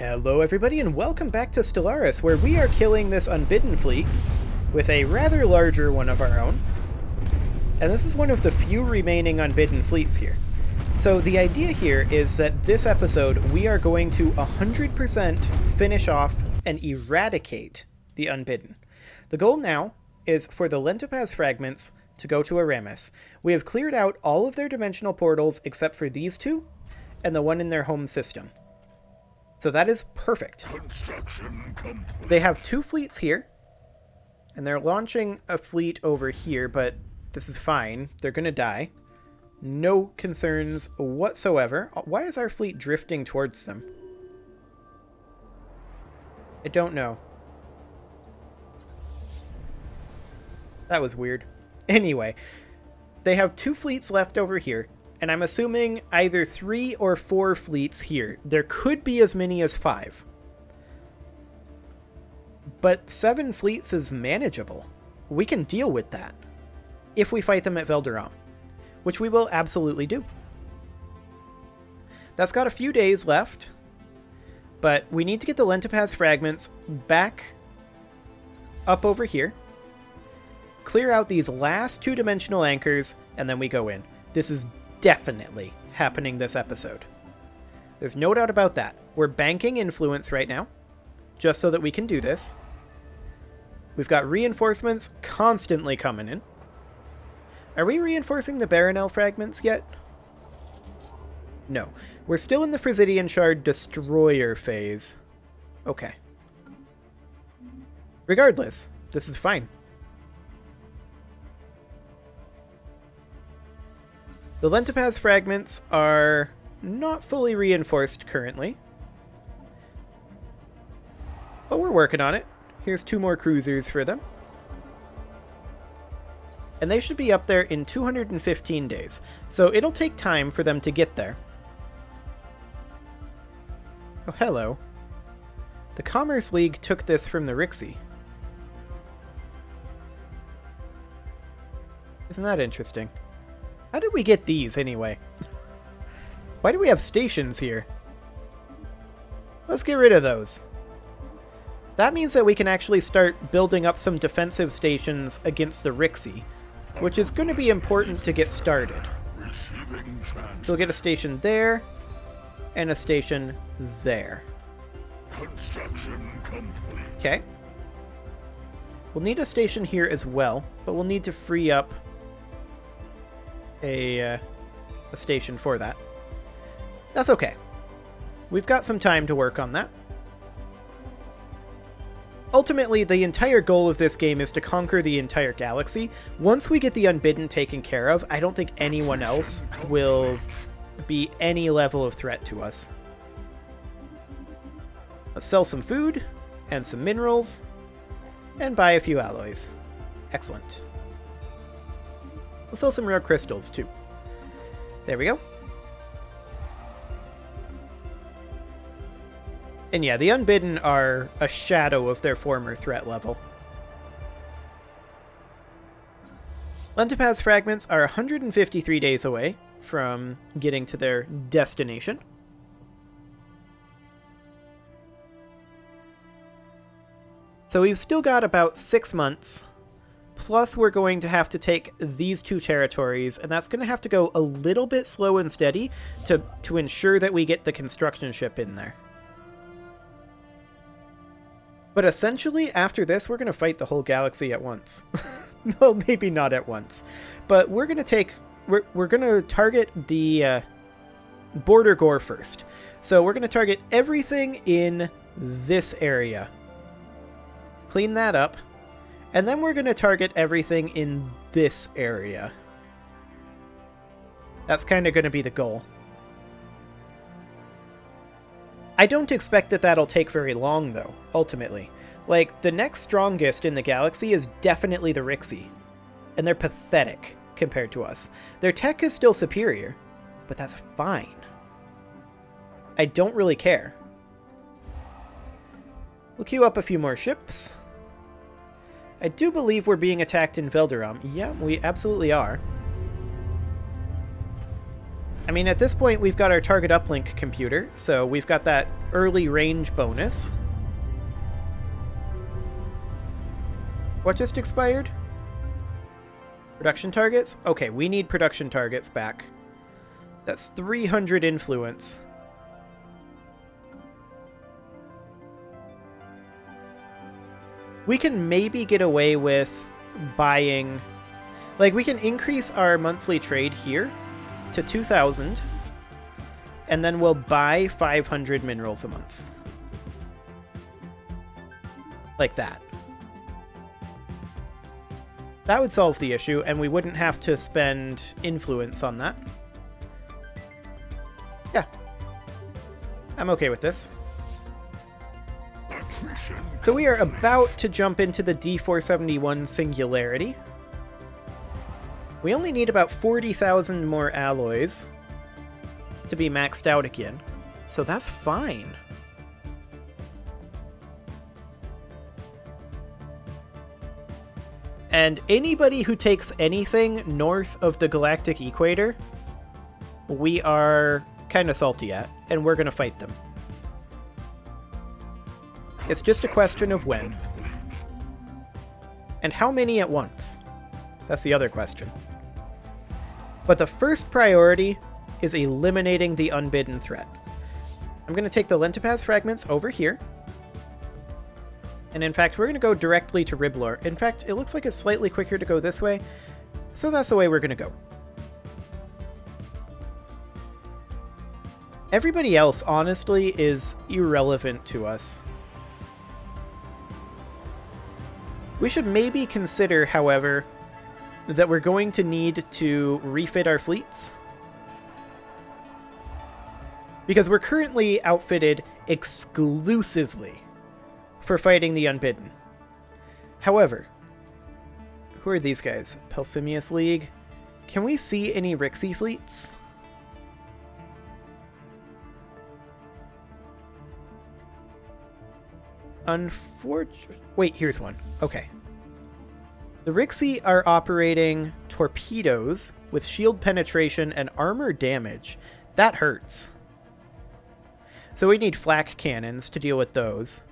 Hello everybody and welcome back to Stellaris, where we are killing this Unbidden fleet with a rather larger one of our own. And this is one of the few remaining Unbidden fleets here. So the idea here is that this episode we are going to 100% finish off and eradicate the Unbidden. The goal now is for the Lentopaz fragments to go to Aramis. We have cleared out all of their dimensional portals except for these two and the one in their home system. So that is perfect. They have two fleets here, and they're launching a fleet over here, but this is fine. They're going to die. No concerns whatsoever. Why is our fleet drifting towards them? I don't know. That was weird. Anyway, they have two fleets left over here. And I'm assuming either 3 or 4 fleets here. There could be as many as 5. But 7 fleets is manageable. We can deal with that. If we fight them at Velderam. Which we will absolutely do. That's got a few days left. But we need to get the Lentopaz fragments back up over here. Clear out these last 2-dimensional anchors. And then we go in. This is definitely happening this episode. There's no doubt about that. We're banking influence right now, just so that we can do this. We've got reinforcements constantly coming in. Are we reinforcing the Baronel fragments yet? No. We're still in the Frisidian Shard destroyer phase. Okay. Regardless, this is fine. The Lentopaz fragments are not fully reinforced currently. But we're working on it. Here's 2 more cruisers for them. And they should be up there in 215 days. So it'll take time for them to get there. Oh, hello. The Commerce League took this from the Rixie. Isn't that interesting? How did we get these, anyway? Why do we have stations here? Let's get rid of those. That means that we can actually start building up some defensive stations against the Rixie, which is going to be important to get started. So we'll get a station there, and a station there. Okay. We'll need a station here as well, but we'll need to free up a station for that. That's okay. We've got some time to work on that. Ultimately, the entire goal of this game is to conquer the entire galaxy. Once we get the Unbidden taken care of, I don't think anyone else will be any level of threat to us. Let's sell some food and some minerals and buy a few alloys. Excellent. We'll sell some rare crystals, too. There we go. And yeah, the Unbidden are a shadow of their former threat level. Lentopaz fragments are 153 days away from getting to their destination. So we've still got about 6 months. Plus, we're going to have to take these 2 territories, and that's going to have to go a little bit slow and steady to ensure that we get the construction ship in there. But essentially, after this, we're going to fight the whole galaxy at once. Well, maybe not at once. But we're going to target the border gore first. So we're going to target everything in this area. Clean that up. And then we're going to target everything in this area. That's kind of going to be the goal. I don't expect that that'll take very long, though, ultimately. Like, the next strongest in the galaxy is definitely the Rixie. And they're pathetic compared to us. Their tech is still superior, but that's fine. I don't really care. We'll queue up a few more ships. I do believe we're being attacked in Velderam. Yeah, we absolutely are. I mean, at this point, we've got our target uplink computer, so we've got that early range bonus. What just expired? Production targets? Okay, we need production targets back. That's 300 influence. We can maybe get away with buying... Like, we can increase our monthly trade here to 2,000, and then we'll buy 500 minerals a month. Like that. That would solve the issue, and we wouldn't have to spend influence on that. Yeah. I'm okay with this. So we are about to jump into the D471 Singularity. We only need about 40,000 more alloys to be maxed out again, so that's fine. And anybody who takes anything north of the galactic equator, we are kind of salty at, and we're going to fight them. It's just a question of when. And how many at once? That's the other question. But the first priority is eliminating the Unbidden threat. I'm going to take the Lentipaz fragments over here. And in fact, we're going to go directly to Riblor. In fact, it looks like it's slightly quicker to go this way, so that's the way we're going to go. Everybody else, honestly, is irrelevant to us. We should maybe consider, however, that we're going to need to refit our fleets. Because we're currently outfitted exclusively for fighting the Unbidden. However, who are these guys? Pelsimius League. Can we see any Rixie fleets? Wait, here's one. Okay. The Rixie are operating torpedoes with shield penetration and armor damage. That hurts. So we need flak cannons to deal with those.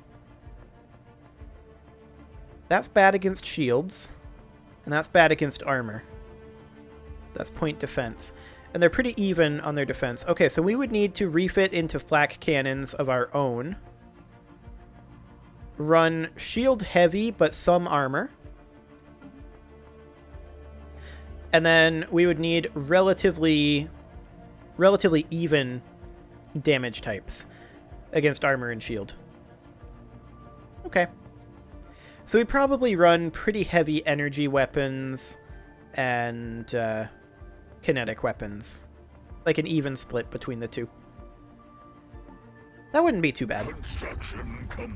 That's bad against shields, and that's bad against armor. That's point defense. And they're pretty even on their defense. Okay, so we would need to refit into flak cannons of our own. Run shield heavy, but some armor. And then we would need relatively even damage types against armor and shield. Okay. So we probably run pretty heavy energy weapons and kinetic weapons. Like an even split between the two. That wouldn't be too bad.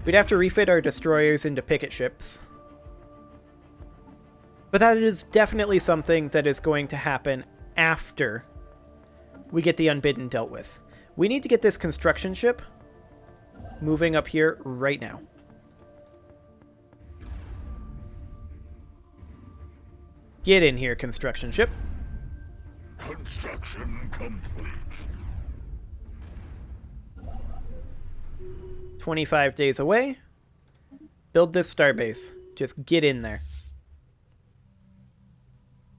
We'd have to refit our destroyers into picket ships. But that is definitely something that is going to happen after we get the Unbidden dealt with. We need to get this construction ship moving up here right now. Get in here, construction ship. Construction complete. 25 days away. Build this starbase. Just get in there.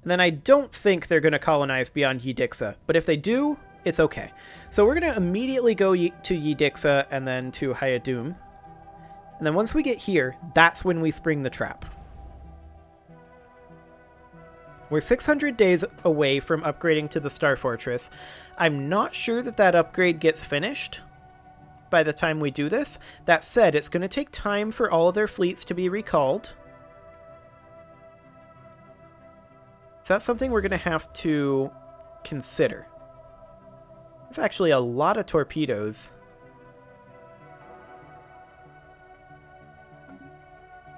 And then I don't think they're going to colonize beyond Yidixa, but if they do, it's okay. So we're going to immediately go to Yidixa and then to Hayadum. And then once we get here, that's when we spring the trap. We're 600 days away from upgrading to the Star Fortress. I'm not sure that that upgrade gets finished by the time we do this. That said, it's going to take time for all of their fleets to be recalled. So that's something we're going to have to consider. There's actually a lot of torpedoes.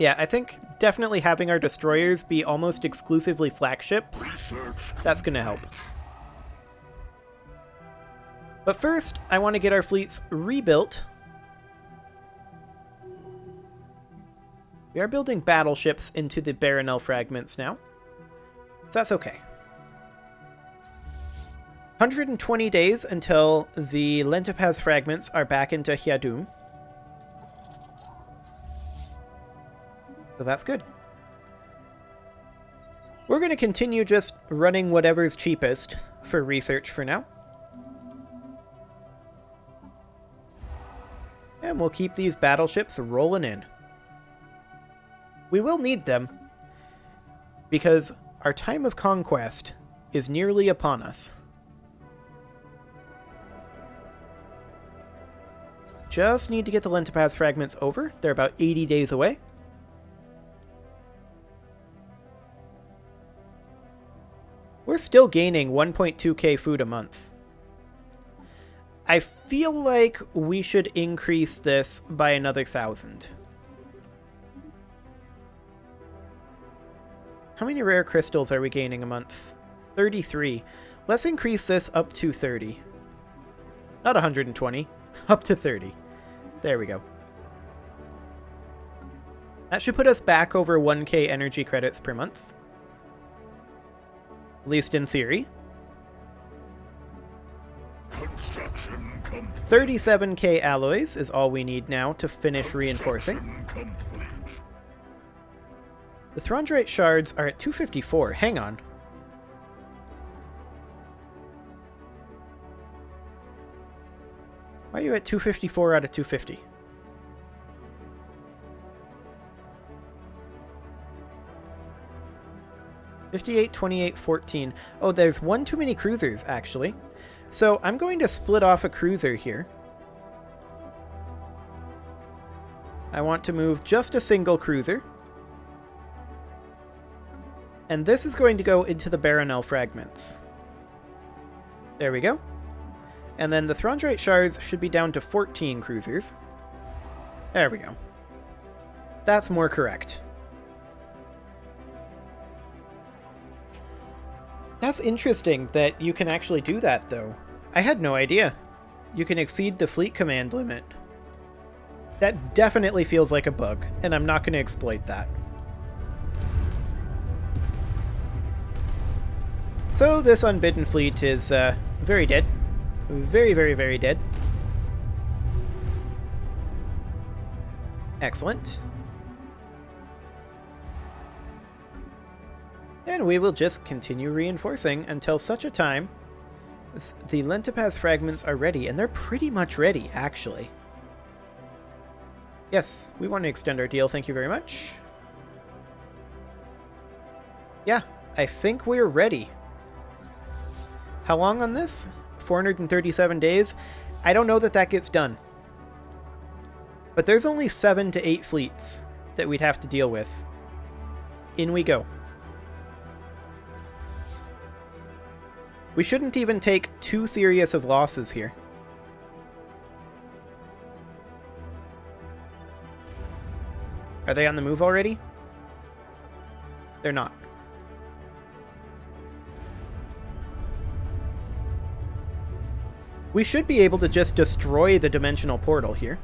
Yeah, I think definitely having our destroyers be almost exclusively flagships, that's going to help. But first, I want to get our fleets rebuilt. We are building battleships into the Baronel fragments now. So that's okay. 120 days until the Lentipaz fragments are back into Hyadum. So that's good. We're going to continue just running whatever's cheapest for research for now. And we'll keep these battleships rolling in. We will need them, because our time of conquest is nearly upon us. Just need to get the Lentipaz fragments over. They're about 80 days away. We're still gaining 1.2k food a month. I feel like we should increase this by another 1,000. How many rare crystals are we gaining a month? 33. Let's increase this up to 30. Not 120. Up to 30. There we go. That should put us back over 1k energy credits per month. At least in theory. 37k alloys is all we need now to finish reinforcing. The Throndrate shards are at 254. Hang on. Why are you at 254 out of 250? $58, $28, $14. Oh, there's one too many cruisers, actually. So I'm going to split off a cruiser here. I want to move just a single cruiser. And this is going to go into the Baronel fragments. There we go. And then the Throndrate shards should be down to 14 cruisers. There we go. That's more correct. That's interesting that you can actually do that, though. I had no idea. You can exceed the fleet command limit. That definitely feels like a bug, and I'm not going to exploit that. So this Unbidden fleet is very dead. Very, very, very dead. Excellent. And we will just continue reinforcing until such a time as the Lentipaz fragments are ready, and they're pretty much ready, actually. Yes, we want to extend our deal, thank you very much. Yeah, I think we're ready. How long on this? 437 days? I don't know that that gets done. But there's only 7 to 8 fleets that we'd have to deal with. In we go. We shouldn't even take too serious of losses here. Are they on the move already? They're not. We should be able to just destroy the dimensional portal here.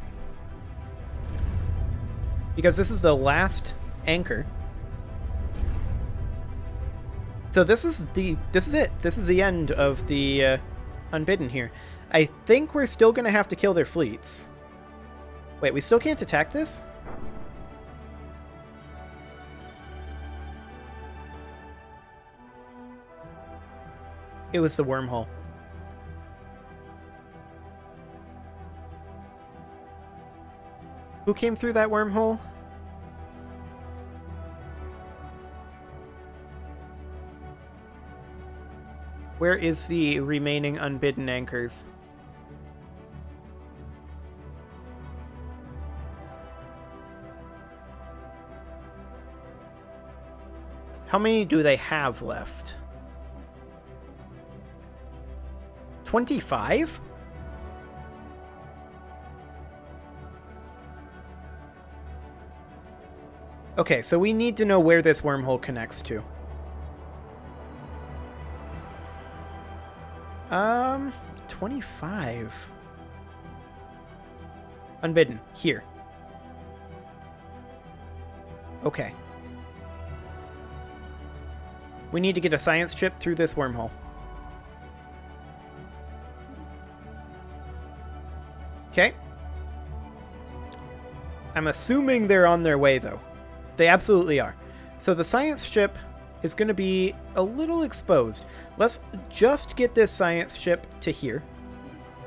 Because this is the last anchor. So this is it. This is the end of the Unbidden here. I think we're still going to have to kill their fleets. Wait, we still can't attack this? It was the wormhole. Who came through that wormhole? Where is the remaining Unbidden anchors? How many do they have left? 25? Okay, so we need to know where this wormhole connects to. 25. Unbidden, here. Okay. We need to get a science chip through this wormhole. Okay. I'm assuming they're on their way, though. They absolutely are. So the science ship is going to be a little exposed. Let's just get this science ship to here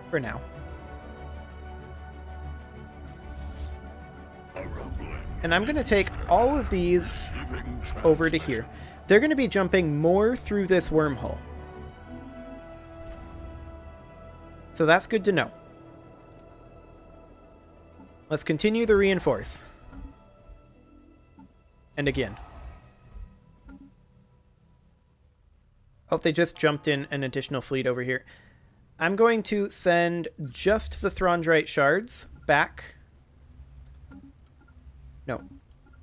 for now. And I'm going to take all of these over to here. They're going to be jumping more through this wormhole. So that's good to know. Let's continue the reinforce. And again. Oh, they just jumped in an additional fleet over here. I'm going to send just the Throndraite shards back. No,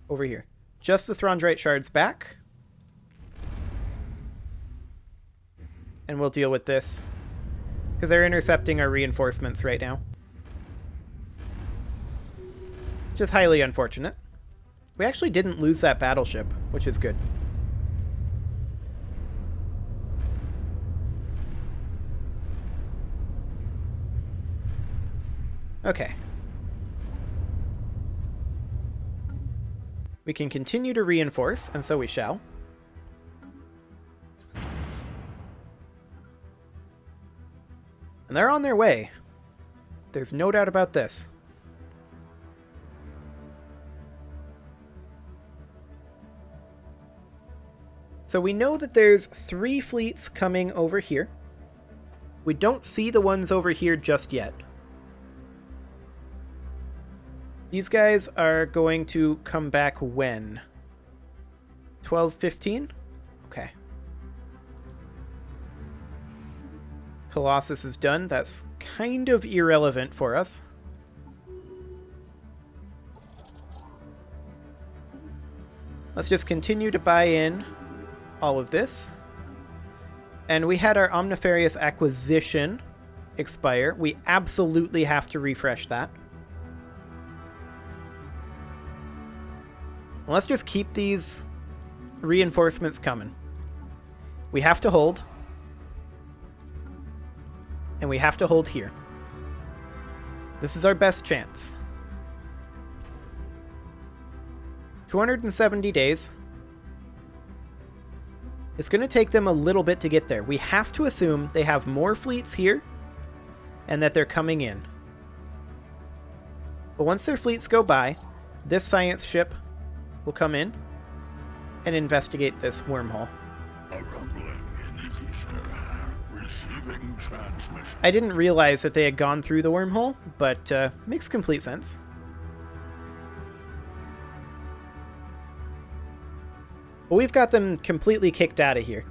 over here. Just the Throndraite shards back. And we'll deal with this. Because they're intercepting our reinforcements right now. Which is highly unfortunate. We actually didn't lose that battleship, which is good. Okay. We can continue to reinforce, and so we shall. And they're on their way. There's no doubt about this. So we know that there's 3 fleets coming over here. We don't see the ones over here just yet. These guys are going to come back when? 12:15? Okay. Colossus is done. That's kind of irrelevant for us. Let's just continue to buy in all of this. And we had our Omnifarious acquisition expire. We absolutely have to refresh that. Let's just keep these reinforcements coming. We have to hold. And we have to hold here. This is our best chance. 270 days. It's going to take them a little bit to get there. We have to assume they have more fleets here and that they're coming in. But once their fleets go by, this science ship will come in and investigate this wormhole. I didn't realize that they had gone through the wormhole, but makes complete sense. But we've got them completely kicked out of here.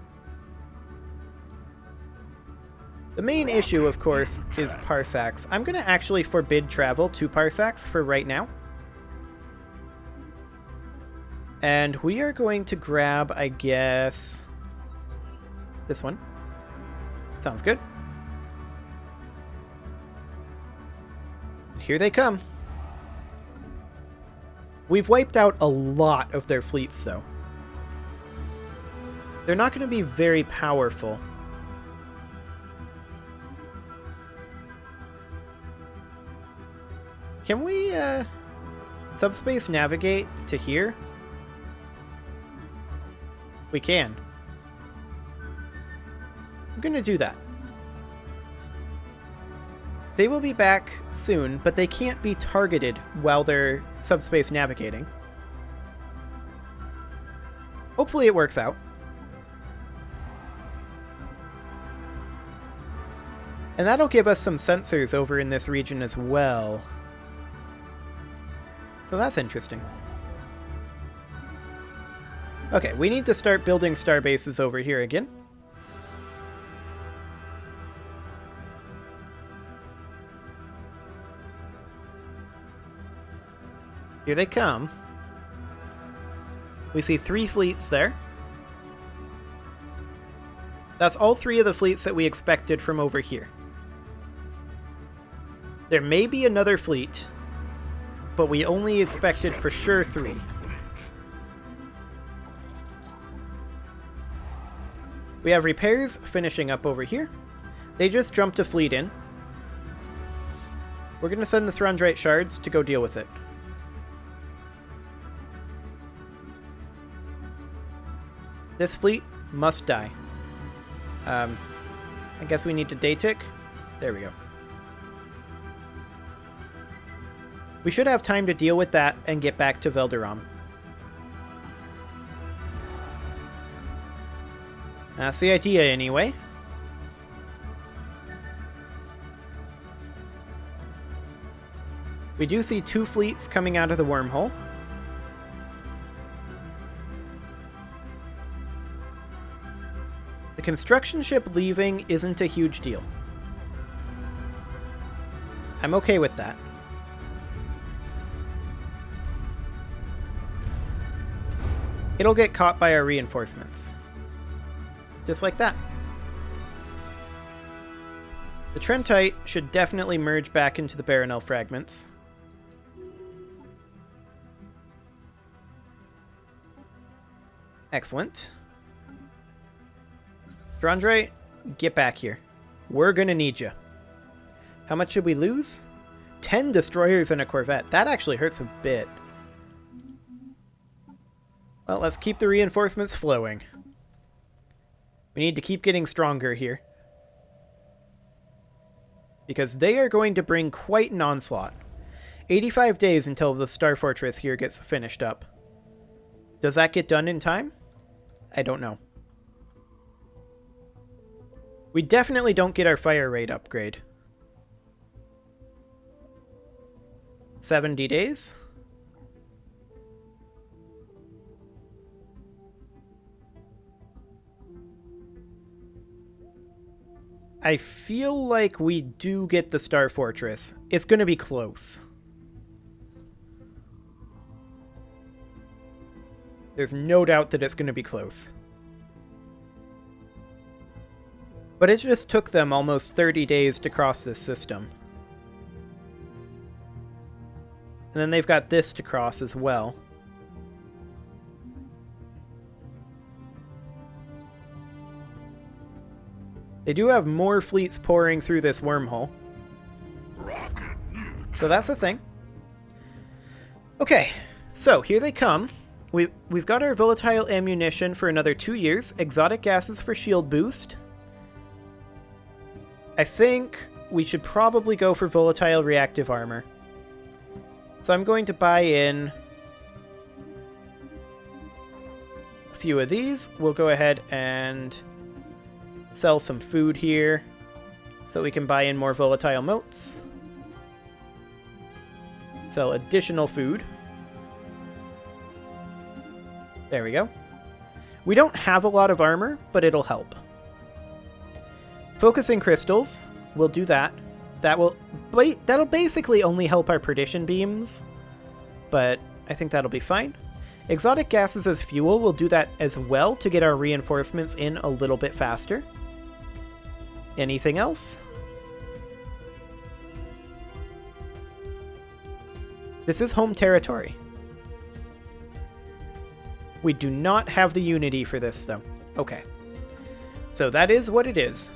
The main issue, of course, is parsecs. I'm going to actually forbid travel to parsecs for right now. And we are going to grab, I guess, this one. Sounds good. Here they come. We've wiped out a lot of their fleets, though. They're not going to be very powerful. Can we, subspace navigate to here? We can. I'm going to do that. They will be back soon, but they can't be targeted while they're subspace navigating. Hopefully it works out. And that'll give us some sensors over in this region as well. So that's interesting. Okay, we need to start building star bases over here again. Here they come. We see 3 fleets there. That's all 3 of the fleets that we expected from over here. There may be another fleet, but we only expected for sure 3. We have repairs finishing up over here. They just jumped a fleet in. We're going to send the Throndrite shards to go deal with it. This fleet must die. I guess we need to day tick. There we go. We should have time to deal with that and get back to Velderam. That's the idea, anyway. We do see 2 fleets coming out of the wormhole. The construction ship leaving isn't a huge deal. I'm okay with that. It'll get caught by our reinforcements. Just like that. The Trentite should definitely merge back into the Baronel fragments. Excellent. Throndrite, get back here. We're gonna need you. How much should we lose? 10 destroyers and a corvette. That actually hurts a bit. Well, let's keep the reinforcements flowing. We need to keep getting stronger here. Because they are going to bring quite an onslaught. 85 days until the Star Fortress here gets finished up. Does that get done in time? I don't know. We definitely don't get our fire rate upgrade. 70 days? I feel like we do get the Star Fortress. It's going to be close. There's no doubt that it's going to be close. But it just took them almost 30 days to cross this system. And then they've got this to cross as well. They do have more fleets pouring through this wormhole. So that's the thing. Okay, so here they come. We've got our volatile ammunition for another 2 years. Exotic gases for shield boost. I think we should probably go for volatile reactive armor. So I'm going to buy in a few of these. We'll go ahead and sell some food here so we can buy in more volatile motes. Sell additional food. There we go. We don't have a lot of armor, but it'll help. Focusing crystals, we'll do that. That'll basically only help our perdition beams, but I think that'll be fine. Exotic gases as fuel, we'll do that as well to get our reinforcements in a little bit faster. Anything else? This is home territory. We do not have the unity for this, though. Okay. So that is what it is.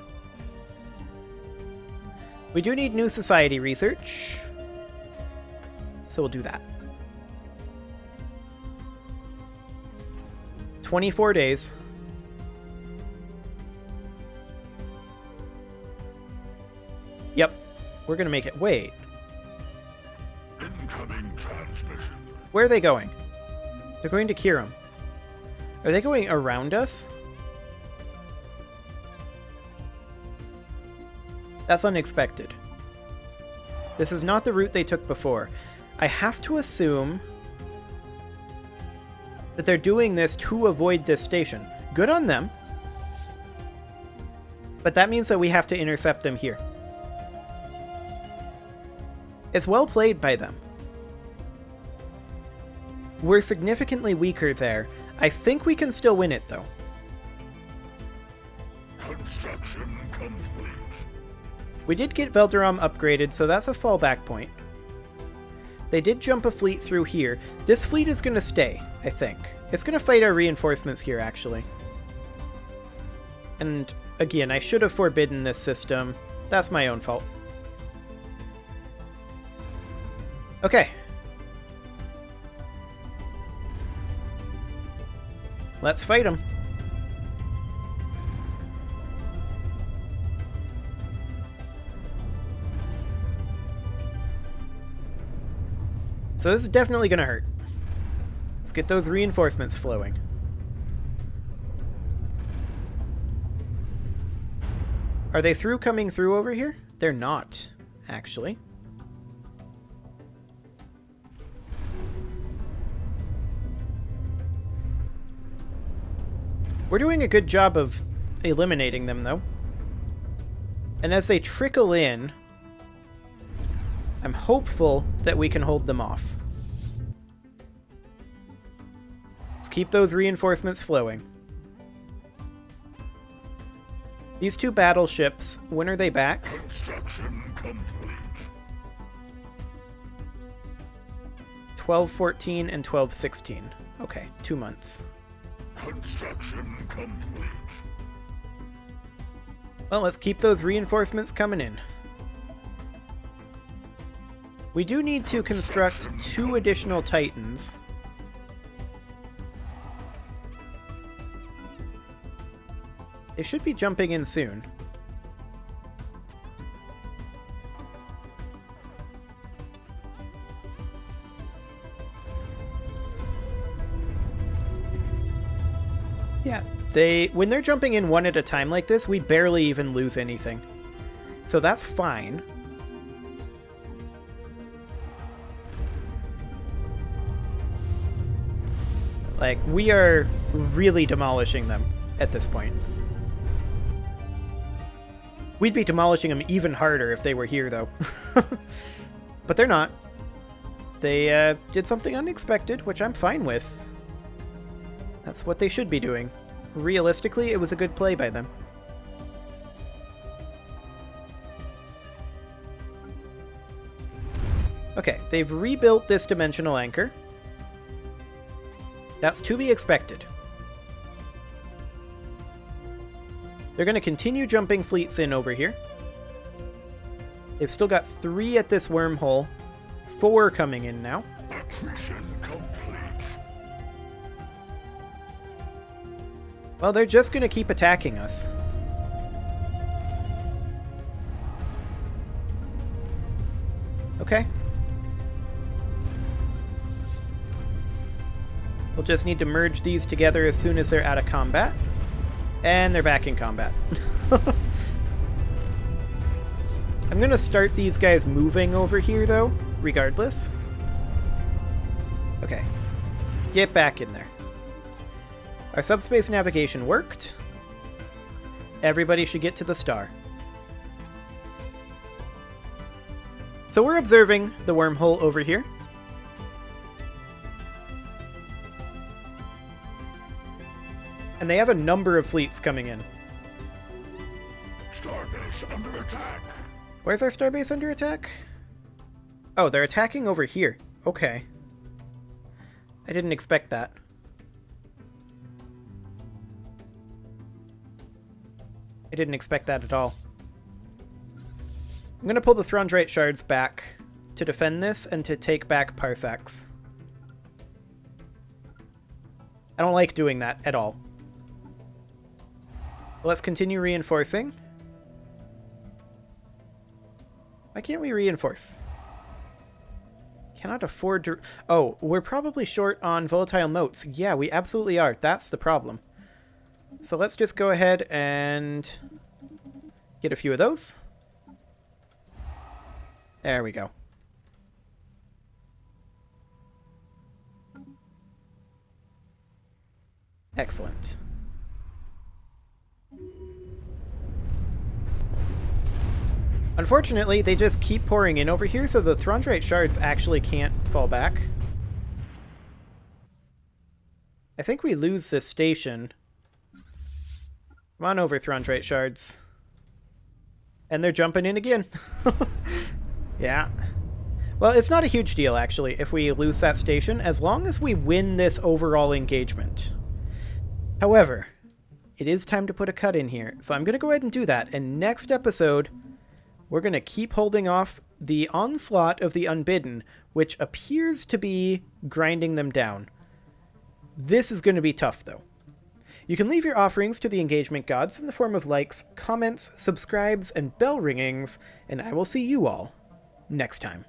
We do need new society research. So we'll do that. 24 days. Yep. We're going to make it. Wait. Incoming transmission. Where are they going? They're going to Kiram. Are they going around us? That's unexpected. This is not the route they took before. I have to assume that they're doing this to avoid this station. Good on them. But that means that we have to intercept them here. It's well played by them. We're significantly weaker there. I think we can still win it, though. Construction complete. We did get Velderam upgraded, so that's a fallback point. They did jump a fleet through here. This fleet is going to stay, I think. It's going to fight our reinforcements here, actually. And, again, I should have forbidden this system. That's my own fault. Okay. Let's fight them. So this is definitely going to hurt. Let's get those reinforcements flowing. Are they coming through over here? They're not, actually. We're doing a good job of eliminating them, though. And as they trickle in, I'm hopeful that we can hold them off. Let's keep those reinforcements flowing. These two battleships, when are they back? Construction complete. 12-14 and 12-16. Okay, 2 months. Construction complete. Well, let's keep those reinforcements coming in. We do need to construct 2 additional Titans. They should be jumping in soon. Yeah, when they're jumping in one at a time like this, we barely even lose anything. So that's fine. Like, we are really demolishing them at this point. We'd be demolishing them even harder if they were here, though. But they're not. They did something unexpected, which I'm fine with. That's what they should be doing. Realistically, it was a good play by them. Okay, they've rebuilt this dimensional anchor. That's to be expected. They're going to continue jumping fleets in over here. They've still got 3 at this wormhole. 4 coming in now. Attrition complete. Well, they're just going to keep attacking us. Okay. We'll just need to merge these together as soon as they're out of combat. And they're back in combat. I'm going to start these guys moving over here, though, regardless. Okay. Get back in there. Our subspace navigation worked. Everybody should get to the star. So we're observing the wormhole over here. And they have a number of fleets coming in. Starbase under attack. Where's our starbase under attack? Oh, they're attacking over here. Okay. I didn't expect that. I didn't expect that at all. I'm going to pull the Throndrate shards back to defend this and to take back parsecs. I don't like doing that at all. Let's continue reinforcing. Why can't we reinforce? Cannot afford to... Oh, we're probably short on volatile motes. Yeah, we absolutely are. That's the problem. So let's just go ahead and get a few of those. There we go. Excellent. Unfortunately, they just keep pouring in over here, so the Throndrate shards actually can't fall back. I think we lose this station. Come on over, Throndrate shards. And they're jumping in again. Yeah. Well, it's not a huge deal, actually, if we lose that station, as long as we win this overall engagement. However, it is time to put a cut in here, so I'm going to go ahead and do that, and next episode... we're going to keep holding off the onslaught of the Unbidden which appears to be grinding them down. This is going to be tough, though. You can leave your offerings to the engagement gods in the form of likes, comments, subscribes, and bell ringings, and I will see you all next time.